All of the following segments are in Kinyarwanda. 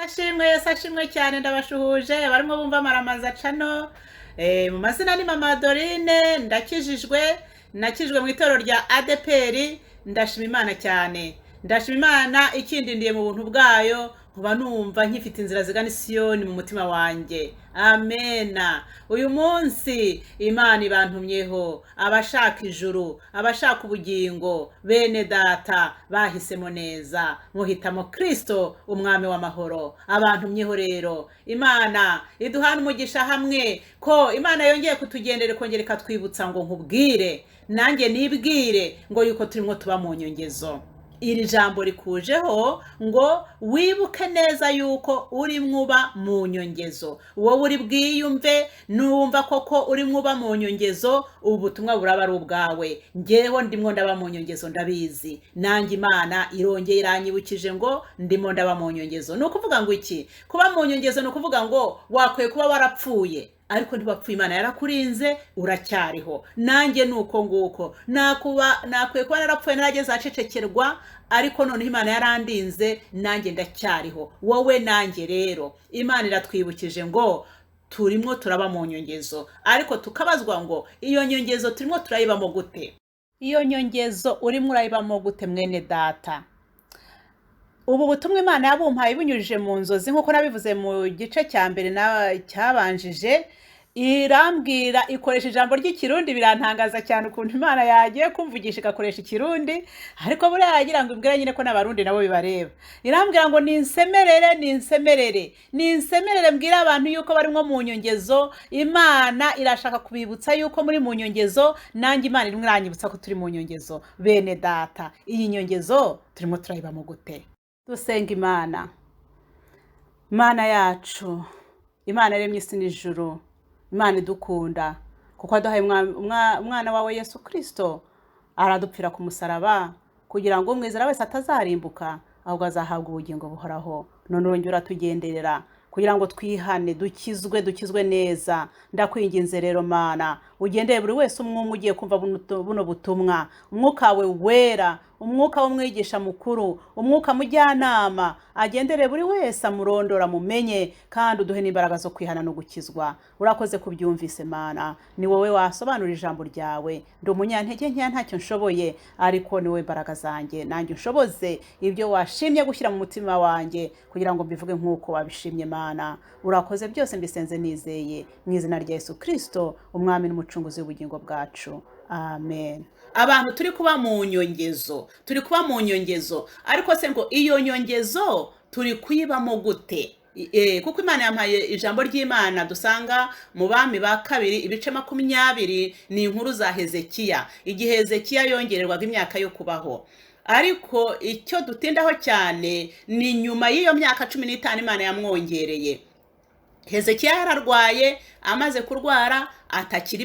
Sashimwe cyane ndabashuhuje barimo bumva Maramaza Channel. Mu mazina ni mama Doreen, nakijwe mu itorero rya ADPR. Ndashima Imana cyane, ndashima Imana ikindindiye mu buntu bwayo, kuba numva nkifite inzira zigana Siyoni mu mutima wanjye. Amena. Uyu munsi Imana ibantumyeho abashaka ijuru, abashaka ubugingo, bene data bahisemo neza, muhitamo Kristo umwami w'amahoro. Abantumyeho rero Imana iduhana umugisha hamwe, ko Imana yongeye kutugendera kongera ikatwibutsa ngo nkubwire nanjye nibwire ngo yuko turimo tuba mu nyongezo. Iri jambo rikujeho ngo wibuke neza yuko uri mwuba mu nyongezo. Wowe uri bwiyumve numva koko uri mwuba mu nyongezo, ubutumwa buraba ari ubwawe. Ngewe ndimo ndaba mu nyongezo ndabizi, nanjye Imana irongeye iranyibukije ngo ndimo ndaba mu nyongezo. Ni ukuvuga ngo iki? Kuba mu nyongezo ni ukuvuga ngo wakwiye kuba warapfuye, ariko ntibapfuye, Imana yarakurinze uracyariho. Nanjye nuko nguko nakwiye kuba narapfuye narageze acecekerwa, ariko none Imana yarandinze nanjye ndacyariho. Wowe nanjye rero Imana iratwibukije ngo turimo turaba mu nyongezo, ariko tukabazwa ngo iyo nyongezo turimo turayibamo gute? Iyo nyongezo urimo urayibamo gute mwene data? Ubu butumwa Imana yabumpaye binyujije mu nzozi, nkuko nabivuze mu gice cya mbere cyabanjije. Irambwira ikoresha ijambo ry'ikirundi, birantangaza cyane ukuntu Imana yagiye kumvugisha igakoresha ikirundi, ariko buriya yagira ngo ibwira nyine ko n'abarundi nabo bibareba. Irambwira ngo ninsemerere mbwira abantu yuko barimo mu nyongezo. Imana irashaka kubibutsa yuko muri mu nyongezo, nanjye Imana irimo iranyibutsa ko turi mu nyongezo. Bene data, iyi nyongezo turimo turayibamo gute? Dusenga Imana. Imana yacu, Imana yaremye isi n'ijuru, Imana idukunda kuko aduhaye umwana wawe Yesu Kristo, aradupfira ku musaraba kugira ngo umwizera wese atazarimbuka ahubwo azahabwa ubugingo buhoraho. None urongera uratugenderera kugira ngo twihane, dukizwe neza. Ndakwinginze rero Mana, ugendeye buri wese umwumwe ugiye kumva buno butumwa, umwuka we wera, umwuka w'umwigisha mukuru, umwuka mujyanama, agendere buri wese amurondora mumenye, kandi uduhe n'imbaraga zo kwihana no gukizwa. Urakoze kubyumvise Mana, ni wowe wasobanura ijambo ryawe. Ndi umunyantege nkeya, ntacyo nshoboye, ariko ni wowe mbaraga zanjye. Nanjye unshoboze ibyo washimye gushyira mu mutima wanjye, kugira ngo mbivuge nk'uko wabishimye Mana. Urakoze byose mbisenze nizeye mu izina rya Yesu Kristo, umwami n'umucunguzi w'ubugingo bwacu. Amen. Abantu turi kuba mu nyongezo, ariko se ngo iyo nyongezo turi kuyibamo gute? Kuko Imana yampaye ijambo ry'Imana dusanga mu Bami ba kabiri ibice 20, ni inkuru za Hezekiya, igihe Hezekiya yongererwaga imyaka yo kubaho. Ariko icyo dutindaho cyane ni nyuma y'iyo myaka 15 Imana yamwongereye. Hezekiya yararwaye, amaze kurwara atakira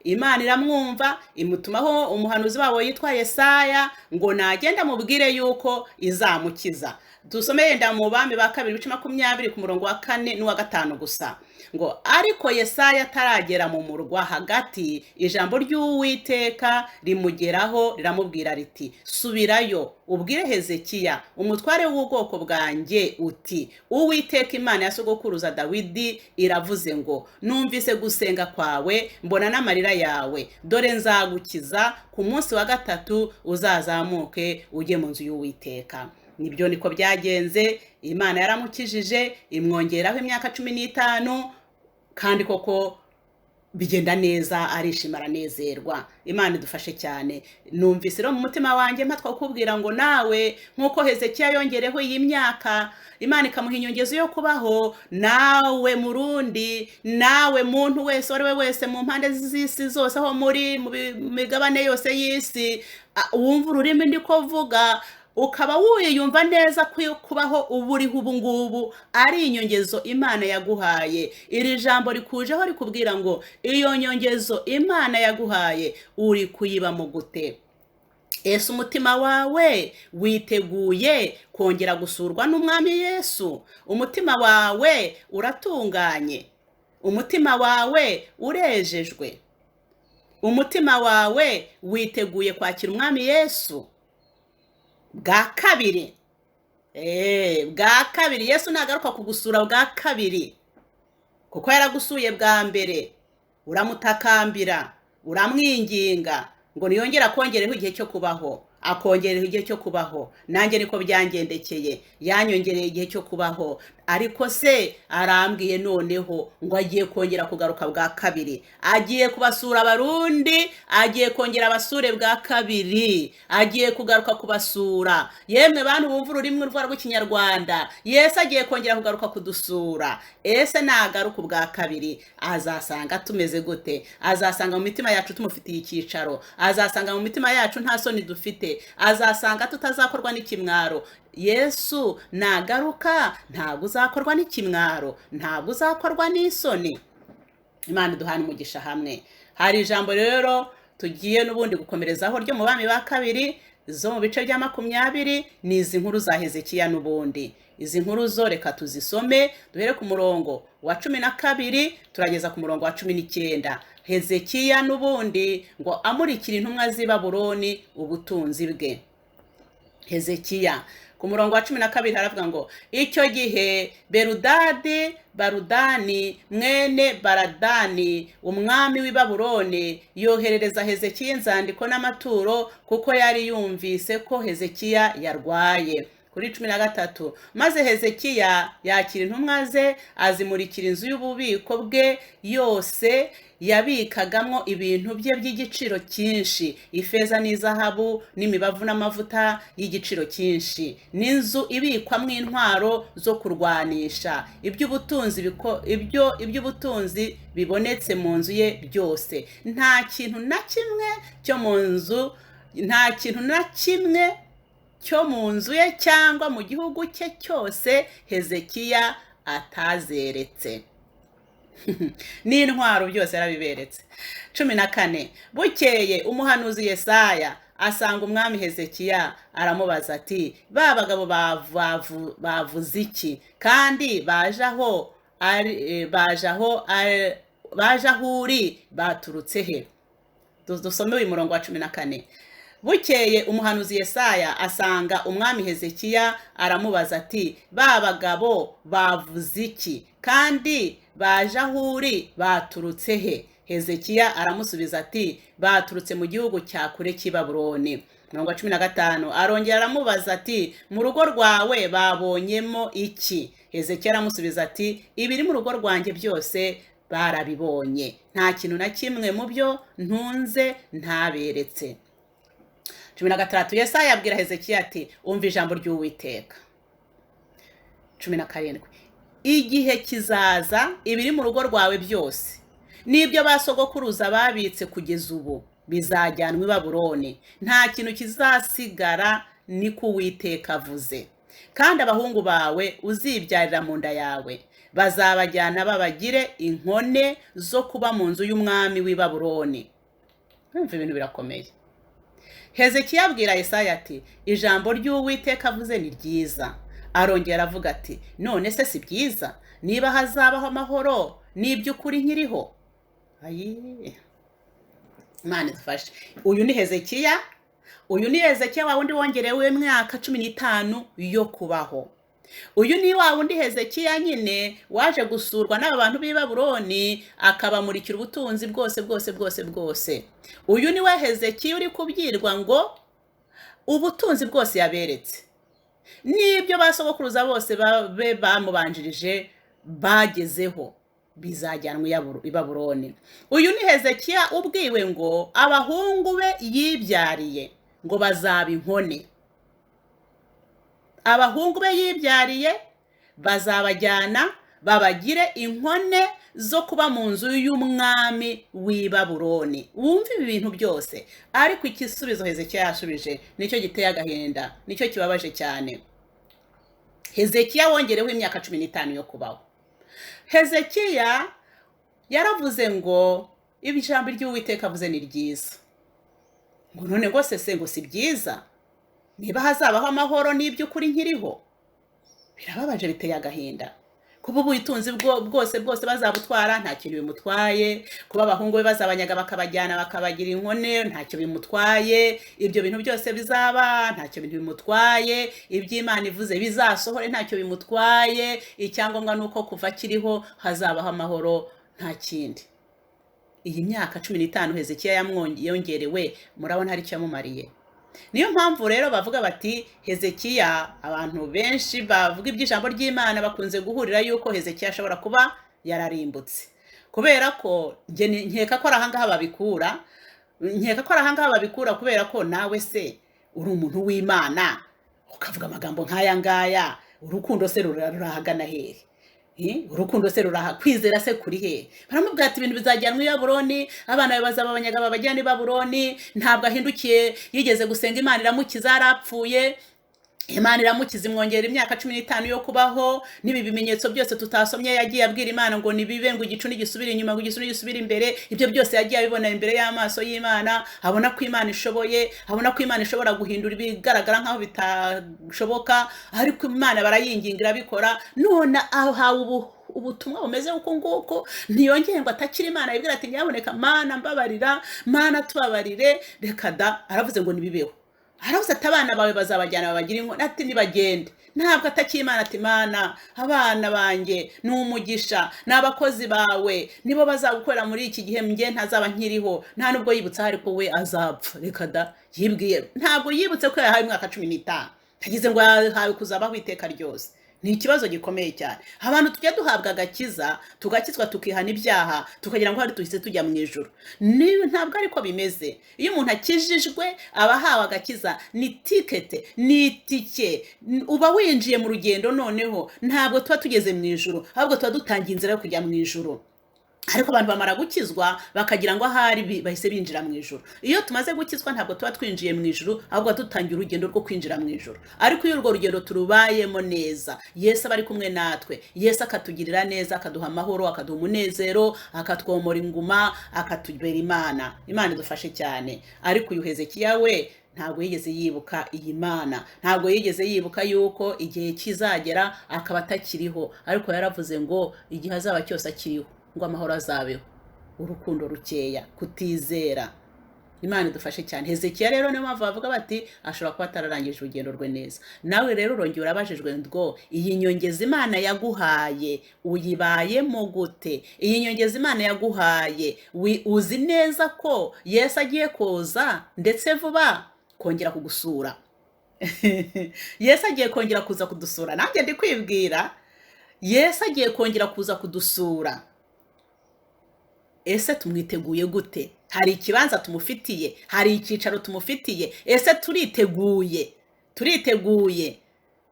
Imana iramwumva, imutumaho umuhanuzi wabo yitwa Yesaya ngo nagenda mubwire yuko izamukiza. Dusomeye nda mu Bami ba kabiri ibice 20 ku murongo wa 4 n'uwa 5 gusa. Ngo ariko Yesaya taragera mu murwa hagati, ijambo ry'Uwiteka rimugeraho riramubwira riti, subirayo ubwire Hezekiya umutware w'ubwoko bwanjye uti, Uwiteka Imana ya sogokuruza Dawidi iravuze ngo, numvise gusenga kwawe, mbona n'amarira yawe, dore nzagukiza, ku munsi wa 3 uzazamuke ujye mu nzu y'Uwiteka. Nibyo niko byagenze. Imana yaramukijije, imwongeraho imyaka 15, kandi koko bigenda neza, arishima aranezerwa. Imana idufashe cyane. Numvise rero mu mutima wanjye mpatwa kukubwira ngo nawe nkuko Hezekiya yongereho iyi myaka, Imana ikamuha inyongezo yo kubaho, nawe Murundi, nawe muntu wese wari we wese mu mpande z'isi zose, aho muri mu migabane yose y'isi, wumva ururimi ndiko vuga, ukaba wiyumva neza kubaho uburiho ubu ngubu ari inyongezo Imana yaguhaye. Iri jambo rikujeho rikubwira ngo iyo nyongezo Imana yaguhaye uri kuyibamo gute? Ese umutima wawe witeguye kongera gusurwa n'umwami Yesu? Umutima wawe uratunganye? Umutima wawe urejejwe? Umutima wawe witeguye kwakira umwami Yesu? Bwa kabiri, bwa kabiri. Yesu nagaruka kugusura bwa kabiri, kuko yaragusuye bwa mbere uramutakambira, uramwinginga ngo niyongera kongereho igihe cyo kubaho, akongereho igihe cyo kubaho. Nanjye niko byangendekeye, yanyongereye igihe cyo kubaho, ariko se arambwiye noneho ngo agiye kongera kugaruka bwa kabiri, agiye kubasura abarundi, agiye kongera abasure bwa kabiri, agiye kugaruka kubasura. Yemwe bantu bumva ururimi rw'ikinyarwanda, Yesu agiye kongera kugaruka kudusura. Ese nagaruka bwa kabiri azasanga tumeze gute? Azasanga mu mitima yacu tumufitiye icyicaro, azasanga mu mitima yacu nta soni dufite, azasanga tutazakorwa n'ikimwaro. Yesu nagaruka ntabwo uzakorwa n'ikimwaro, ntabwo uzakorwa n'isoni. Imana duhana umugisha hamwe. Hari ijambo rero tugiye n'ubundi gukomerezaho ryo mu bami ba kabiri zo mu bice bya 20, ni izi nkuru za Hezekiya n'ubundi. Izi nkuru zo reka tuzisome, duhere ku murongo wa 12 turageza ku murongo wa 19. Hezekiya n'ubundi ngo amurikira intumwa z'i Babuloni ubutunzi bwe. Hezekiya ku murongo wa 12 haravuga ngo icyo gihe Barudani mwene Baradani umwami w'i Babuloni yoherereza Hezekiya inzandiko n'amaturo, kuko yari yumvise ko Hezekiya yarwaye. Kuri 13, maze Hezekiya yakira intumwa ze azimurikira inzu y'ububiko bwe yose yabikagamo ibintu bye by'igiciro cyinshi, ifeza n'izahabu n'imibavu n'amavuta y'igiciro cyinshi, n'inzu ibikwamo intwaro zo kurwanisha, iby'ubutunzi bibonetse mu nzu ye byose. Nta kintu na kimwe cyo mu nzu ye cyangwa mu gihugu cye cyose Hezekiya atazeretse. N'intwaro byose yarabiberetse. 14, bukeye umuhanuzi Yesaya asanga umwami Hezekiya, aramubaza ati ba bagabo bavuze iki, kandi baje aho uri baturutse he? Dusome uyu murongo wa 14. Bukeye umuhanuzi Yesaya asanga umwami Hezekiya, aramubaza ati ba bagabo bavuze iki, kandi baje aho uri baturutse he? Hezekiya aramusubiza ati baturutse mu gihugu cya kure cy'i Babuloni. 15, arongera aramubaza ati mu rugo rwawe babonyemo iki? Hezekiya aramusubiza ati ibiri mu rugo rwanjye byose barabibonye, nta kintu na kimwe mu byo ntunze ntaberetse. 16, Yesaya abwira Hezekiya ati umva ijambo ry'Uwiteka. 17, igihe kizaza ibiri mu rugo rwawe byose n'ibyo basogokuruza babitse kugeza ubu bizajyanwa i Babuloni, nta kintu kizasigara, niko Uwiteka avuze. Kandi abahungu bawe uzibyarira mu nda yawe bazabajyana babagire inkone zo kuba mu nzu y'umwami w'i Babuloni. Umva ibintu birakomeye. Hezekiya abwira Yesaya ati ijambo ry'Uwiteka avuze ni ryiza. Arongera avuga ati none se si byiza niba hazabaho amahoro n'iby'ukuri nkiriho? Imana idufashe. Uyu ni Hezekiya wa wundi wongerewe imyaka 15 yo kubaho. Uyu ni wa wundi Hezekiya nyine waje gusurwa n'aba bantu b'i Babuloni, akabamurikira ubutunzi bwose. Uyu ni we Hezekiya uri kubyirwa ngo ubutunzi bwose yaberetse, n'ibyo basogokuruza bose bamubanjirije bagezeho bizajyanwa i Babuloni. Uyu ni Hezekiya ubwiwe ngo abahungu be yibyariye ngo bazaba inkone. Abahungu be yibyariye bazabajyana babagire inkone zo kuba mu nzu y'umwami w'i Babuloni. Wumva ibi bintu byose, ariko igisubizo Hezekiya yashubije nicyo giteye agahinda, nicyo kibabaje cyane. Hezekiya wongerewe imyaka 15 yo kubaho. Hezekiya yaravuze ngo ijambo ry'Uwiteka avuze ni ryiza. Ngo none ngo se ngo si byiza niba hazabaho amahoro n'iby'ukuri nkiriho? Birababaje, biteye agahinda. kuba ubutunzi bwose bazabutwara nta kintu bimutwaye, kuba abahungu be bazabanyaga bakabajyana bakabagira inkone ntacyo bimutwaye, ibyo bintu byose bizaba ntacyo bintu bimutwaye, iby'Imana ivuze bizasohore ntacyo bimutwaye, icyangombwa nuko kuva kiriho hazabaho amahoro nta kindi. Iyi myaka 15 Hezekiya yongerewe murabona hari icyo yamumariye. Niyo mpamvu rero bavuga bati Hezekiya, abantu benshi bavuga iby'ijambo ry'Imana bakunze guhurira yuko Hezekiya ashobora kuba yararimbutse, kubera ko nkeka ko arahangaha babikura, kubera ko nawe se uri umuntu w'Imana ukavuga amagambo nk'aya ngaya, urukundo se rurahagana hehe? Urukundo se kwizera se kuri he? Baramubwira ati ibintu bizajyanwa i Babuloni, abana be bazaba abanyaga babajyana i Babuloni, ntabwo ahindukiye, yigeze gusenga Imana iramukiza, arapfuye, Imana iramukiza imwongera imyaka 15 yo kubaho, nibi bimenyetso byose tutasomye yagiye abwira Imana ngo nibibe, ngo igicu nigisubira inyuma, ngo igicu nigisubira imbere, ibyo byose yagiye abibona imbere y'amaso y'Imana, abona ko Imana ishoboye, abona ko Imana ishobora guhindura ibigaragara nkaho bitashoboka, ariko Imana barayingingira bikora. None aho ubutumwa bumeze uko nguko, ntiyongeye ngo atakira Imana, yibwira ati nyaboneka Mana mbabarira, Mana tubabarire, reka da, aravuze ngo nibibeho. Aravuze ati abana bawe bazabajyana babagira inkone, ati nibagende. Ntabwo atakira Imana ati Mana abana banjye ni umugisha, n'abakozi bawe nibo bazagukorera muri iki gihe nge ntazaba nkiriho. Nta nubwo yibutse hari ko we azapfa, reka da, yibwiye ntabwo yibutse ko yahaye umwaka 15, tagize ngo yahawe kuzabaho iteka ryose. Ni ikibazo gikomeye cyane. Abantu tujya duhabwa agakiza, tugakizwa tukihana ibyaha, tukagira ngo hari tuhise tujya mu ijuru. Ntabwo ariko bimeze. Iyo umuntu akijijwe abahawe agakiza, ni tikete, ni tike, uba winjiye mu rugendo. Noneho ntabwo tuba tugeze mu ijuru, ahubwo tuba dutangiye inzira yo kujya mu ijuru. Ariko abantu bamara gukizwa bakagira ngo ahari bahise binjira mu ijuru. Iyo tumaze gukizwa ntabwo tuba twinjiye mu ijuru, ahubwo tutangiye urugendo rwo kwinjira mu ijuru. Ariko iyo urwo rugendo turubayemo neza, Yesu aba ari kumwe natwe, Yesu akatugirira neza, akaduha amahoro, akaduha umunezero, akatwomora inguma, akatubera Imana. Imana idufashe cyane. Ariko uyu Hezekiya we ntabwo yigeze yibuka iyi Mana, ntabwo yigeze yibuka yuko igihe kizagera akaba atakiriho, ariko yaravuze ngo igihe azaba cyose akiriho ngo amahoro azabeho, urukundo rukeya, kutizera. Imana idufashe cyane. Hezekiya rero niyo mpamvu bavuga bati ashobora kuba atararangije urugendo rwe neza. Nawe rero urongera urabajijwe ngo iyi nyongeza Imana yaguhaye uyibayemo gute? Iyi nyongeza Imana yaguhaye uzi neza ko Yesu agiye koza ndetse vuba kongera kugusura. Yesu agiye kongera kuza kudusura. Nanjye ndi kwibwira Yesu agiye kongera kuza kudusura. Ese tumwiteguye gute? Hari ikibanza tumufitiye, hari icyicaro tumufitiye. Ese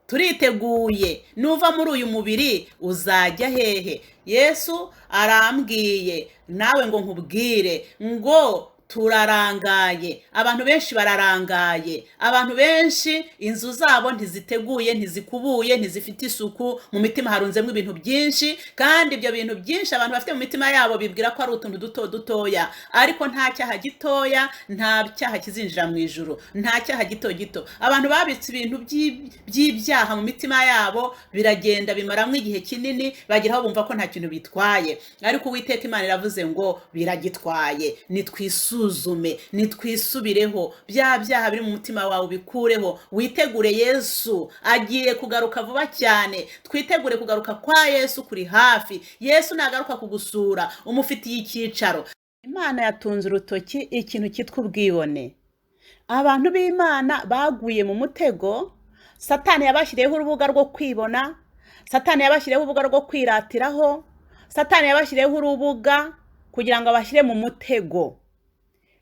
turiteguye nuva muri uyu mubiri uzajya hehe? Yesu arambwiye nawe ngo nkubwire ngo turarangaye. Abantu benshi bararangaye, abantu benshi inzu zabo ntiziteguye, ntizikubuye, ntizifite isuku, mu mitima harunzemo ibintu byinshi, kandi ibyo bintu byinshi abantu bafite mu mitima yabo bibwira ko ari utuntu dutoya, ariko nta cyaha gitoya, nta cyaha kizinjira mu ijuru, nta cyaha gito. Abantu babitse ibintu by'ibyaha mu mitima yabo, biragenda bimaramo igihe kinini, bageraho bumva ko nta kintu bitwaye, ariko Uwiteka Imana iravuze ngo biragitwaye. Nitwisuzume, nitwisubireho, bya byaha biri mu mutima wawe ubikureho, witegure. Yesu agiye kugaruka vuba cyane. Twitegure kugaruka kwa Yesu kuri hafi. Yesu nagaruka kugusura, umufitiye icyicaro. Imana yatunze urutoki ikintu cyitwa ubwibone. Abantu b'Imana baguye mu mutego. Satani yabashyiriyeho urubuga rwo kwibona, Satani yabashyiriyeho urubuga rwo kwiratiraho, Satani yabashyiriyeho urubuga kugira ngo abashyire mu mutego.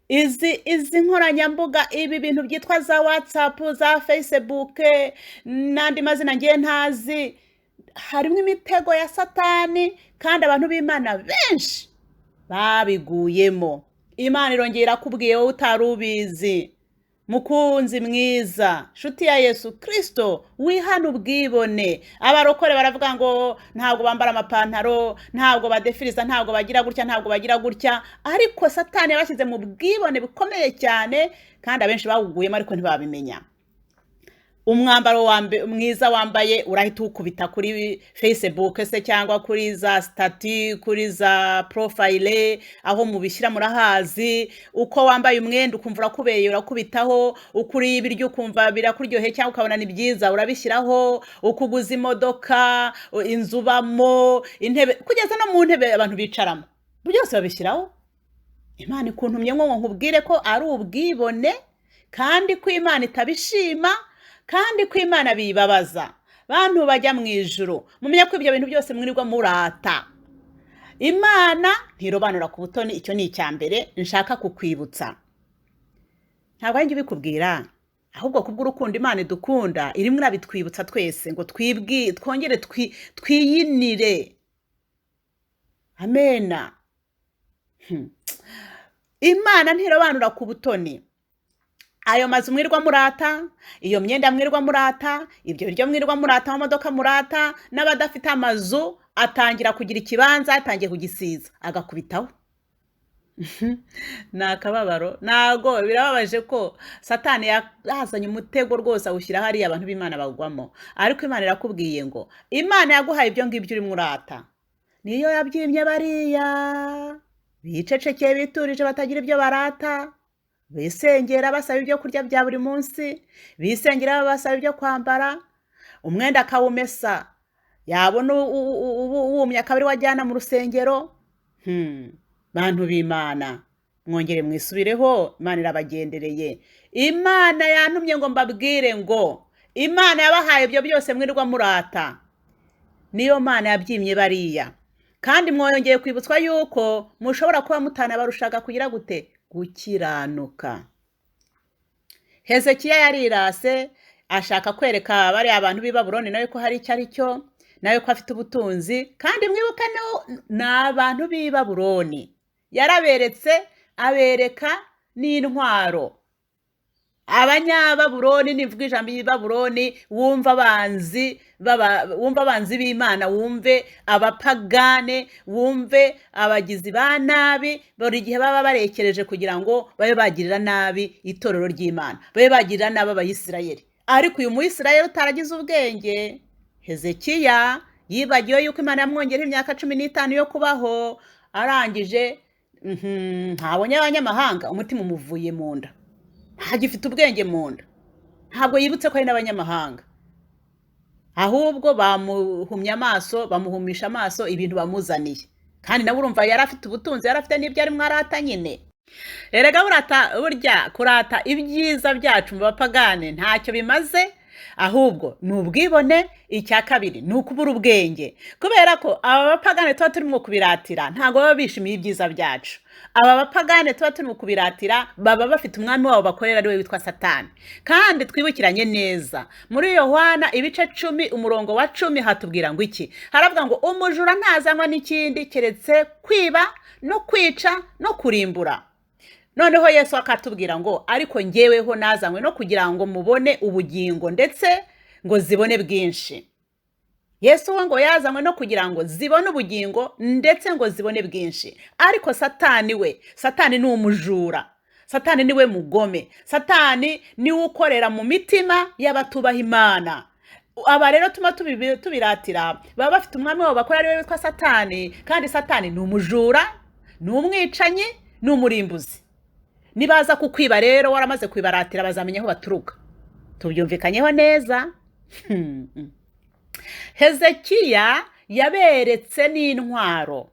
Izi nkoranyambuga, ibi bintu byitwa za WhatsApp, za Facebook, n'andi mazina ngiye ntazi, harimo imitego ya Satani, kandi abantu b'Imana benshi babiguyemo. Imana irongera kubwiye wowe utarubizi. Mukunzi mwiza, nshuti ya Yesu Kristo, wihana ubwibone. Abarokore baravuga ngo ntabwo bambara amapantaro, ntabwo badefiriza, ntabwo bagira gutya, ariko Satani yabashyize mu bwibone bukomeye cyane, kandi abenshi bawuguyemo ariko ntibabimenya. umwambaro mwiza wambaye urahita ukubita kuri Facebook se cyangwa kuri za stati, kuri za profile, aho mubishyira murahazi. Uko wambaye umwenda ukumva urakubeye urakubitaho, ukuri ibiryo ukumva birakuryoheye cyangwa ukabona ni byiza urabishyiraho, ukuguza imodoka, inzu bamo, intebe, kugeza no mu ntebe abantu bicaramo byose babishyiraho. Imana ikuntumye ngo nkubwire ko ari ubwibone, kandi ko Imana itabishima, kandi ko Imana bibabaza. Bantu bajya mu ijuru, mumenye ko ibyo bintu byose mwirirwa murata. Imana ntirobanura ku butoni, icyo ni icyambere nshaka kukwibutsa. Ntabwo ari njye ubikubwira, ahubwo kubw'urukundo Imana idukunda irimo irabitwibutsa twese ngo twongere twiyinire. Amena. Imana ntirobanura ku butoni. Ayo mazu mwirwa murata, iyo myenda mwirwa murata, ibyo biryo mwirwa murata, amamodoka murata, n'abadafite amazu atangira kugira ikibanza, atangiye kugisiza agakubitaho. Nakababaro. Nago birababaje ko Satani yazanye umutego rwose awushyira hariya abantu b'Imana bagwamo. Ariko Imana irakubwiye ngo Imana yaguhaye ibyo ngibyo uri murata. Niyo yabyimye bariya bicecekeye biturije batagira ibyo barata. Bisengera basaba ibyo kurya bya buri munsi, bisengera basaba ibyo kwambara, umwenda akawumesa, yabona uwumye akabari wajyana mu rusengero. Bantu b'Imana mwongere mwisubireho, Imana irabagendereye. Imana yantumye ngo mbabwire ngo Imana yabahaye ibyo byose mwirirwa murata. Niyo Mana yabyimye bariya, kandi mwongeye kwibutswa yuko mushobora kuba mutana barushaga kugira gute gukiranuka. Hezekiya yarirase ashaka kwereka bari abantu b'i Babuloni nawe ko hari icyo ari cyo, nawe ko afite ubutunzi, kandi mwibuka n'abantu b'i Babuloni yaraberetse, abereka n'intwaro. Abanyababuloni, nivuga ijambo y'Ibabuloni, wumva abanzi b'Imana, wumve abapagane, wumve abagizi ba nabi, buri gihe baba barekereje kugira ngo babe bagirira nabi itorero ry'Imana, babe bagirira nabi Abayisirayeli. Ariko uyu Muyisirayeli utaragize ubwenge, Hezekiya, yibagiwe yuko Imana yamwongereho imyaka 15 yo kubaho, arangije ntabonye abanyamahanga, umutima umuvuye mu nda, ntagifite ubwenge mu nda, ntabwo yibutse ko ari n'abanyamahanga, ahubwo bamuhumye amaso, bamuhumisha amaso ibintu bamuzaniye. Kandi nawe urumva yari afite ubutunzi, yari afite n'ibyo ari mwarata nyine. Erega burya kurata ibyiza byacu mu bapagane ntacyo bimaze, ahubwo ni ubwibone. Icya kabiri ni ukubura ubwenge, kubera ko aba bapagane tuba turimo kubiratira ntabwo baba bishimiye ibyiza byacu. Aba bapagane tuba turimo kubiratira baba bafite umwami wabo bakorera ari we witwa Satani. Kandi twibukiranye neza muri Yohana ibice 10 umurongo wa 10 hatubwira ngo iki? Haravuga ngo umujura ntazanywa n'ikindi keretse kwiba no kwica no kurimbura. Noneho Yesu akatubwira ngo ariko njyeweho nazanywe no kugira ngo mubone ubugingo, ndetse ngo zibone bwinshi. Yesu we ngo yazanywe no kugira ngo zibone ubugingo ndetse ngo zibone bwinshi. Ariko Satani ni umujura, Satani niwe mugome, Satani niwe ukorera mu mitima y'abatubaha Imana. Aba rero tuma tubiratira baba bafite umwami wabo bakora ari we witwa Satani, kandi Satani ni umujura, ni umwicanyi, ni umurimbuzi. Nibaza kukwiba rero waramaze kwibaratira bazamenya aho baturuka. Tubyumvikanyeho neza. Hezekiya yaberetse n'intwaro.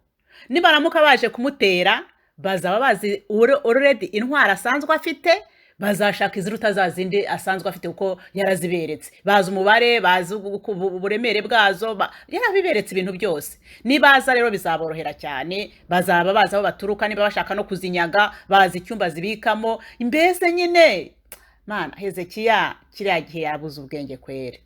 Nibaramuka baje kumutera bazaba bazi already intwaro asanzwe afite, bazashaka iziruta za zindi asanzwe afite uko yaraziberetse. Bazi umubare, bazi uburemere bwazo, yarabiberetse ibintu byose. Nibaza rero bizaborohera cyane, bazaba bazi aho baturuka, niba bashaka no kuzinyaga bazi icyumba zibikamo. Mbese nyine Mana, Hezekiya kiriya gihe yabuze ubwenge kwere.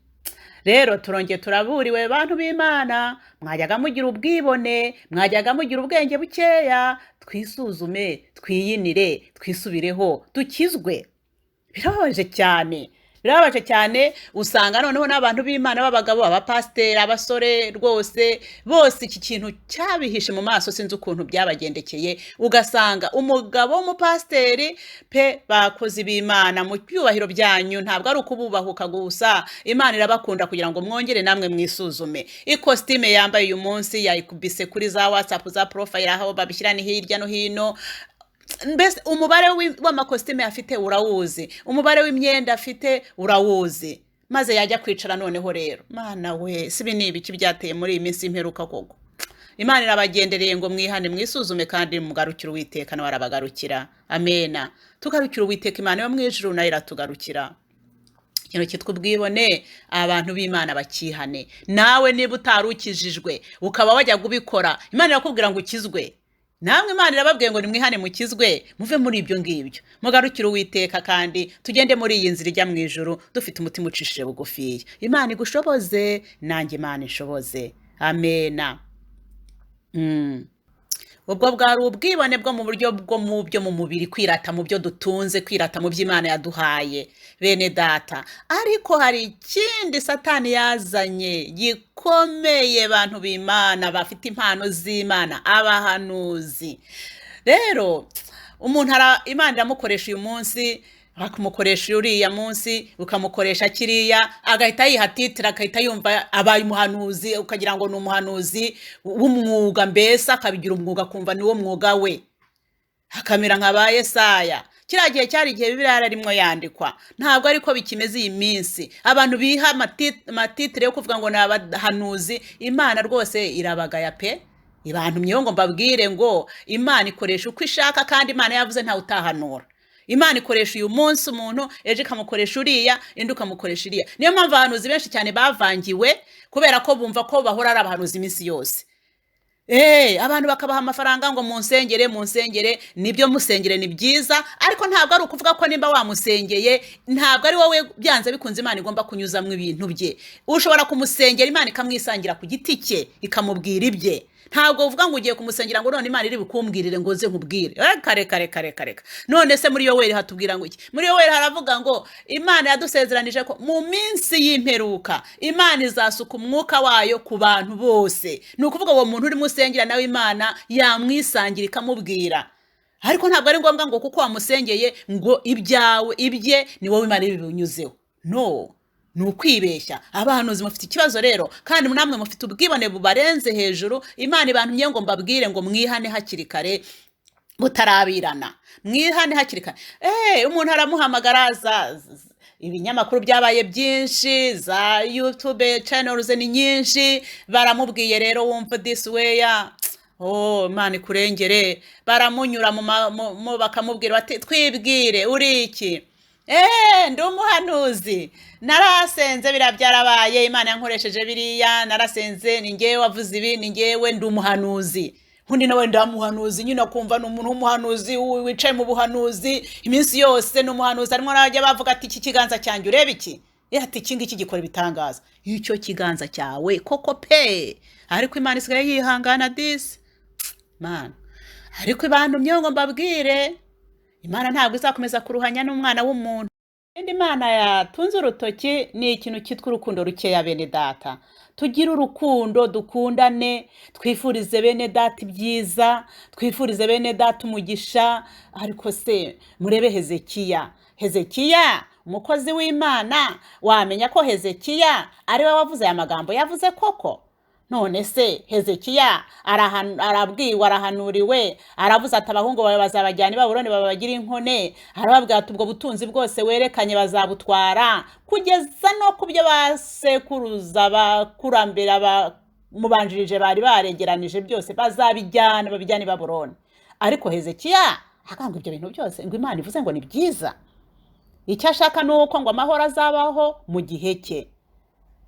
Rero turongeye turaburiwe bantu b'Imana, mwajyaga mugira ubwibone, mwajyaga mugira ubwenge bukeya. Twisuzume, twiyinire, twisubireho, dukizwe. Birababaje cyane, birababaje cyane. Usanga noneho n'abantu b'Imana b'abagabo, abapasiteri, abasore, rwose bose iki kintu cyabihishe mu maso, sinzi ukuntu byabagendekeye. Ugasanga umugabo w'umupasiteri pe bakozi b'Imana mu byubahiro byanyu, ntabwo ari ukububahuka gusa, Imana irabakunda kugira ngo mwongere namwe mwisuzume. Ikositime yambaye uyu munsi yayikubise kuri za WhatsApp, za profile, aho babishyira ni hirya no hino. Mbese umubare w'amakositime afite urawuzi, umubare w'imyenda afite urawuzi, maze yajya kwicara noneho rero, Mana we, sibi nibi byateye muri iyi minsi imperuka koko. Imana irabagendereye ngo mwihane mwisuzume kandi mugarukira Uwiteka nawe arabagarukira. Amena. Tugarukira Uwiteka, Imana yo mu ijuru nayo iratugarukira. Ikintu cyitwa ubwibone, abantu b'Imana bakihane. Nawe niba utarukijijwe ukaba wajya kubikora, Imana irakubwira ngo ukizwe. Namwe Imana irababwiye ngo nimwihane mukizwe, muve muri ibyo ngibyo, mugarukire Uwiteka kandi tugende muri iyi nzira ijya mu ijuru dufite umutima ucishije bugufiya. Imana igushoboze, nanjye Imana inshoboze. Amena. Ubwo bwari ubwibone bwo mu buryo bwo mu byo mu mubiri, kwirata mu byo dutunze, kwirata mu by'Imana yaduhaye bene data. Ariko hari ikindi Satani yazanye gikomeye, bantu b'Imana bafite impano z'Imana, abahanuzi. Rero umuntu Imana iramukoresha uyu munsi, bakamukoresha uriya munsi, ukamukoresha kiriya, agahita yihatitira, agahita yumva abaye umuhanuzi, ukagira ngo ni umuhanuzi w'umwuga, mbese akabigira umwuga, kumva ni wo mwuga we, akamera nka Yesaya. Kiriya gihe cyari igihe Bibiliya yarimwo yandikwa, ntabwo ariko bikimeze iyi minsi. Abantu biha amatitire yo kuvuga ngo ni abahanuzi, Imana rwose irabagaya pe. Ibantumyeho ngo mbabwire ngo Imana ikoresha uko ishaka, kandi Imana yavuze ntawe utahanura. Imana ikoresha uyu munsi umuntu, ejo ikamukoresha uriya, indi ukamukoresha iriya. Niyo mpamvu abahanuzi benshi cyane bavangiwe, kubera ko bumva ko bahora ari abahanuzi iminsi yose. Abantu bakabaha amafaranga ngo munsengere, nibyo musengere ni byiza, ariko ntabwo ari ukuvuga ko nimba wamusengeye, ntabwo ari wowe byanze bikunze Imana igomba kunyuzamwe ibintu bye. Ushobora kumusengera, Imana ikamwisangira ku giti cye, ikamubwira ibye. Ntabwo uvuga ngo ugiye kumusengera ngo none Imana iri bukumbwirire ngo nze nkubwire. Kare. None se muri Yoweri hatubwira ngo iki? Muri Yoweri haravuga ngo Imana yadusezeranije ko mu minsi y'imperuka Imana izasuka umwuka wayo ku bantu bose. Ni ukuvuga uwo muntu uri musengera nawe Imana yamwisangira ikamubwira. Ariko ntabwo ari ngombwa ngo kuko wamusengeye ngo ibye ni wowe Imana ibibunyuzeho. No. Nukwibeshya. Abahanuzi mufite ikibazo rero, kandi namwe mufite ubwibone bubarenze hejuru. Imana ibantumye ngo mbabwire ngo mwihane hakiri kare butarabirana, mwihane hakiri kare. Umuntu aramuhamagara, ibinyamakuru byabaye byinshi, za YouTube channels ni nyinshi, baramubwiye rero wumva this way, Imana ikurengere. Baramunyura mu bakamubwira bati twibwire uri iki? Ndi umuhanuzi, narasenze birabyarabaye, Imana yankoresheje biriya, narasenze, ni ngewe wavuze ibi, ni ngewe ndi umuhanuzi. Undi nawe ndamuhanuzi, nyine kumva ni umuntu w'umuhanuzi wicaye mu buhanuzi iminsi yose, ni umuhanuzi. Arimo arajya bavuga ati iki kiganza cyanjye urebe iki, ati iki ngiki gikora ibitangaza. Icyo kiganza cyawe koko pe, ariko Imana isigaye yihangana disi man. Ariko ibantumye ngo mbabwire, Imana ntabwo izakomeza kuruhanya n'umwana w'umuntu. Indi Imana yatunze urutoki ni ikintu cyitwa urukundo rukeya bene data. Tugira urukundo, dukundane, twifurize bene data ibyiza, twifurize bene data umugisha. Ariko se murebe Hezekiya umukozi w'Imana, wamenya ko Hezekiya ari we wavuze aya magambo yavuze koko? None se Hezekiya arabwiwe, arahanuriwe, aravuze ati abahungu bawe bazabajyana i Babuloni babagira inkone. Arababwira ati ubwo butunzi bwose werekanye bazabutwara, kugeza no ku byo basekuruza bakurambira mubanjirije bari baregeranije byose babijyana i Babuloni. Ariko Hezekiya akanga ibyo bintu byose, ngo Imana ivuze ngo ni byiza. Icyo ashaka ni uko ngo amahoro azabaho mu gihe cye.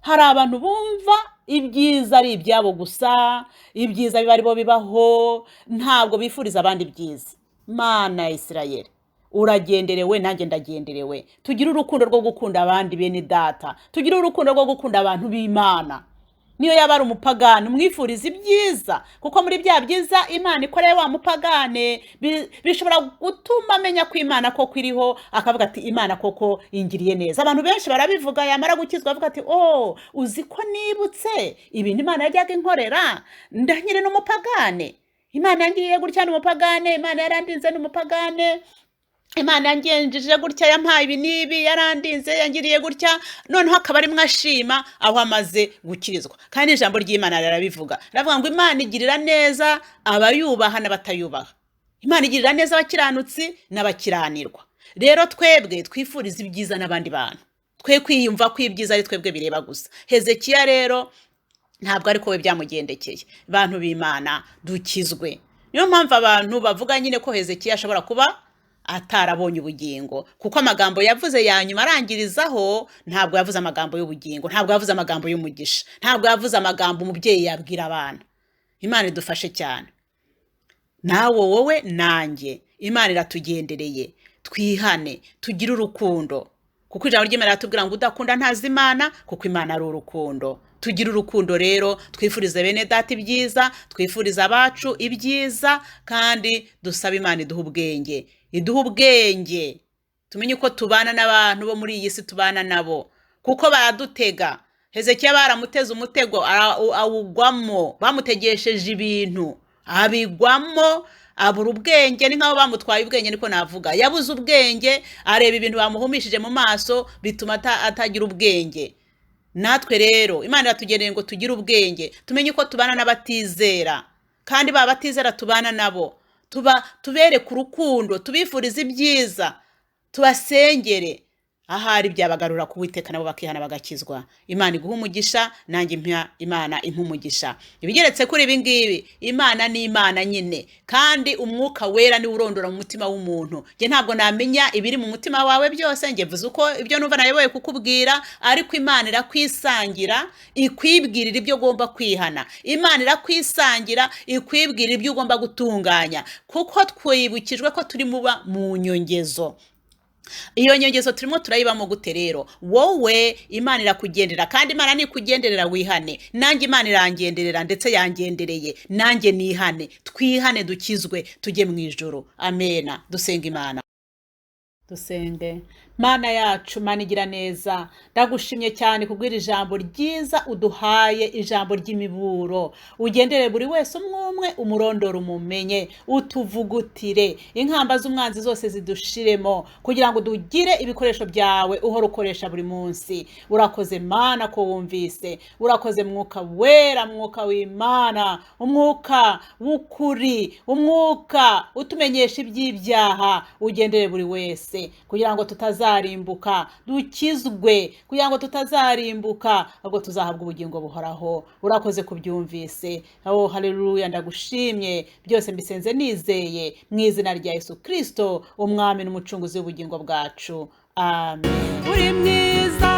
Hari abantu bumva ibyiza ari ibyabo gusa, ibyiza biba aribo bibaho, ntabwo bifuriza abandi byiza. Mana ya Isirayeli, uragenderewe, nanjye ndagenderewe. Tugira urukundo rwo gukunda abandi bene data, tugira urukundo rwo gukunda abantu b'Imana. niyo yaba ari umupagani umwifuriza ibyiza, kuko muri bya byiza Imana ikoreye wa mupagane bishobora gutuma amenya ko Imana koko iriho, akavuga ati Imana koko ingiriye neza. Abantu benshi barabivuga, yamara gukizwa avuga ati uzi ko nibutse ibintu Imana yajyaga inkorera ndanyire n'umupagane, Imana yangiriye gutya n'umupagane, Imana yarandinze n'umupagane, Imana yangenjeje gutya, yampaye ibi nibi, yarandinze, yangiriye gutya. Noneho akaba ari mwashima aho amaze gukirizwa. Kandi ijambo ry'Imana rirabivuga, ravuga ngo Imana igirira neza abayubaha n'abatayubaha, Imana igirira neza abakiranutsi n'abakiranirwa. Rero twebwe twifuriza ibyiza n'abandi bantu, twe kwiyumva ko ibyiza ari twebwe bireba gusa. Hezekiya rero ntabwo ariko we byamugendekeye. Bantu b'Imana dukizwe. Niyo mpamvu abantu bavuga nyine ko Hezekiya ashobora kuba atarabonye ubugingo, kuko amagambo yavuze yanyuma arangirizaho ntabwo yavuze amagambo y'ubugingo, ntabwo yavuze amagambo y'umugisha, ntabwo yavuze amagambo umubyeyi yabwira abana. Imana idufashe cyane, nawe wowe nanjye. Imana iratugendereye, twihane, tugire urukundo, kuko ijambo ry'Imana ratubwira ngo udakunda ntazi Imana, kuko Imana ari urukundo. Tugira urukundo rero, twifurize bene data ibyiza, twifuriza abacu ibyiza, kandi dusaba Imana iduha ubwenge, iduha ubwenge, tumenye uko tubana n'abantu bo muri iyi si tubana nabo, kuko baradutega. Hezekiya baramuteze umutego awugwamo, bamutegesheje ibintu abigwamo, abura ubwenge. Ni nkaho bamutwaye ubwenge, niko navuga. Yabuze ubwenge, areba ibintu bamuhumishije mu maso bituma atagira ubwenge. Natwe rero Imana iratugeneye ngo tugire ubwenge, tumenye uko tubana n'abatizera, kandi baba batizera tubana nabo, tubereke urukundo, tubifurize ibyiza, tubasengere, ahari byabagarura ku Uwiteka nabo bakihana bagakizwa. Imana iguha umugisha, nanjye Imana impa umugisha. Ibigeretse kuri ibi ngibi, Imana ni Imana nyine, kandi umwuka wera ni urondora mu mutima w'umuntu. Nge ntabwo namenya ibiri mu mutima wawe byose, nge vuze uko ibyo numva nayoboye kukubwira, ariko Imana irakwisangira, ikwibwirira ibyo ugomba kwihana. Imana irakwisangira, ikwibwirira ibyo ugomba gutunganya, kuko twibukijwe ko turi muba mu nyongezo. Iyo nyongezo turimo turayibamo gute rero? Wowe Imana irakugenderera, kandi Imana nikugenderera wihane. Nanjye Imana irangenderera, ndetse yangendereye, nanjye nihane. Twihane dukizwe, tujye mu ijuru. Amena. Dusenga Imana. Dusenge. Mana yacu, Mana igira neza, ndagushimye cyane kubwira ijambo ryiza uduhaye, ijambo ry'imiburo. Ugendere buri wese umwe umurondoro umumenye, utuvugutire, inkamba z'umwanzi zose zidushiremo, kugira ngo dugire ibikoresho byawe uhora ukoresha buri munsi. Urakoze Mana ko wumvise, urakoze Mwuka wera, Mwuka w'Imana, umwuka w'ukuri, umwuka utumenyesha iby'ibyaha. Ugendere buri wese kugira ngo tutazarimbuka, dukizwe kugira ngo tutazarimbuka, ahubwo tuzahabwa ubugingo buhoraho. Urakoze kubyumvise. Haleluya, ndagushimye. Byose mbisenze nizeye mu izina rya Yesu Kristo, umwami n'umucunguzi w'ubugingo bwacu. Amen. Uri mwiza